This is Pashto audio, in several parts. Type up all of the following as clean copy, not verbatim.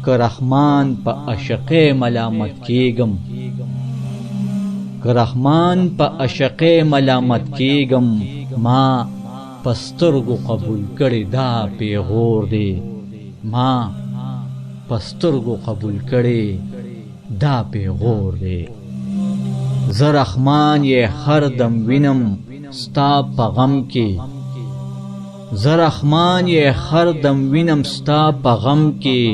که رحمان په عشقه ملامت کیږم، که رحمان په عشقه ملامت کیږم، ما پسترګو قبول کړي دا پیغور دی، ما پسترګو قبول کړي دا پیغور دی. زه رحمان یې هر دم وینم ستا په غم کې، زه رحمان یې هر دم وینم ستا په غم کې،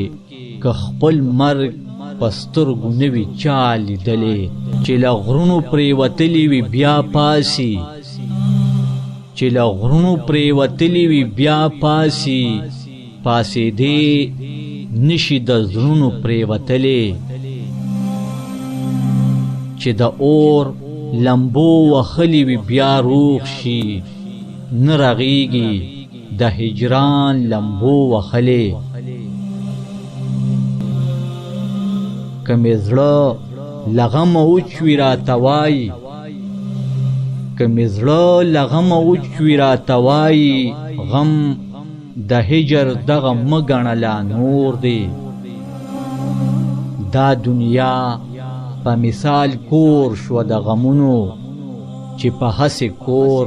که خپل مرګ په سترګو نه وي چا لیدلی، چې له غرونو پرېوتلي وي بیا پاسي، چې له غرونو پرېوتلي وي بیا پاسي، پاسېدې نشي د زړونو پرېوتلی، چې د اور لمبو وخلی وي بیا روغ شي، نه رغیږي د هجران لمبو وخلی. که مې زړه له غمه وچوي راته وایي، که مې زړه له غمه وچوي راته وایي، غم د هجر دغه مه ګڼه لا نور دی. دا دنیا په مثال کور شوه د غمونو، چې په هسې کور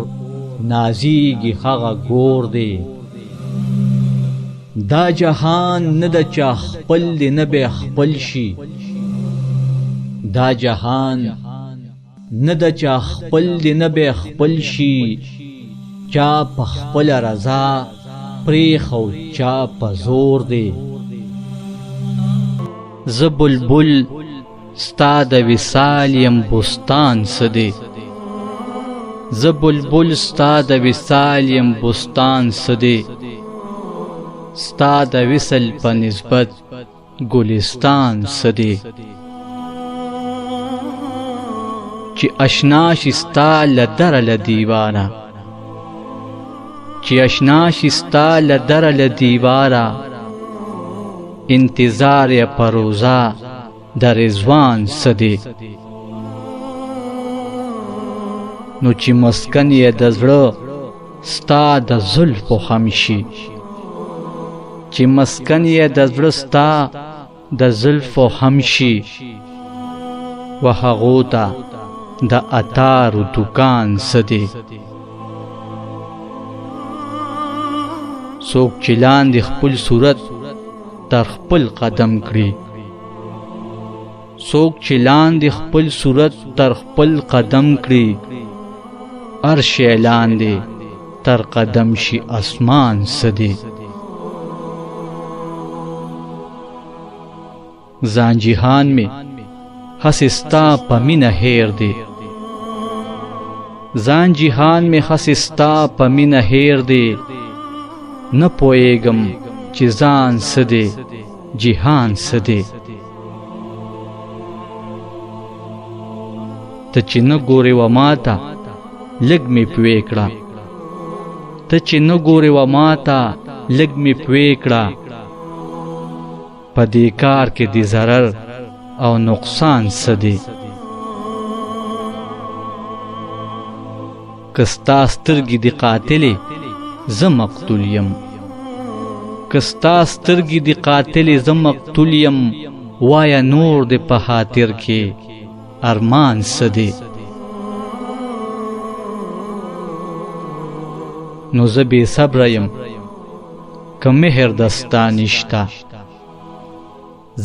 نازیږي هغه ګور دی. دا جهان نه د چا خپل دی نه به خپل شي، دا جهان نه د چا خپل دی نه به خپل شي، چا په خپله رضا پریښو چا په زور دی. زه بلبل ستا د وصال یم بستان څه دی، زه بلبل ستا د وصال یم بستان څه دی، ستا د وصل په نسبت ګلستان څه دی. چې اشنا شي ستا له دره له دیواره، چې اشنا شي ستا له دره له دیواره، انتظار یې په روضه د رضوان څه دی. نو چې مسکن یې د زړه ستا د زلفو خم شي، چې مسکن یې د زړه ستا د زلفو خم شي، و هغو ته د عطارو دکان څه دی. څوک چې لاندې خپل صورت تر خپل قدم کړي، څوک چې لاندې خپل صورت تر خپل قدم کړي، هر شی لاندې تر قدم شي اسمان څه دی. ځان جهان مې هسې ستا په مینه هیر دی، ځان جهان مې هسې ستا په مینه هیر دی، نه پوهېږم چې ځان څه دی جهان څه دی. ته چې نه ګورې و ماته لږ مې پوې کړه، ته چې نه ګورې و ماته لږ مې پوې کړه، په دې کار کې د ضرر او نقصان څه دی. که ستا سترګې د قاتلې زه مقتول یم، که ستا سترګې د قاتلې زه مقتول یم، وایه نور د په خاطر کې ارمان څه دی. نو زه بې صبره یم که مهر د ستا نشته،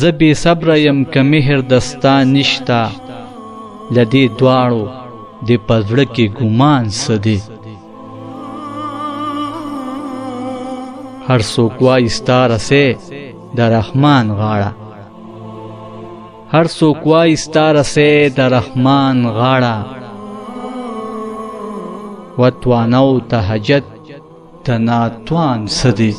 زه بې صبره یم که مهر د ستا نشته، له دې دواړو د په زړه کې ګمان څه دی. هر څوک وایي ستا رسۍ د رحمان غاړه، هر څوک وایي ستا رسۍ د رحمان غاړه، و توانه او ته حاجت د ناتوان څه دی.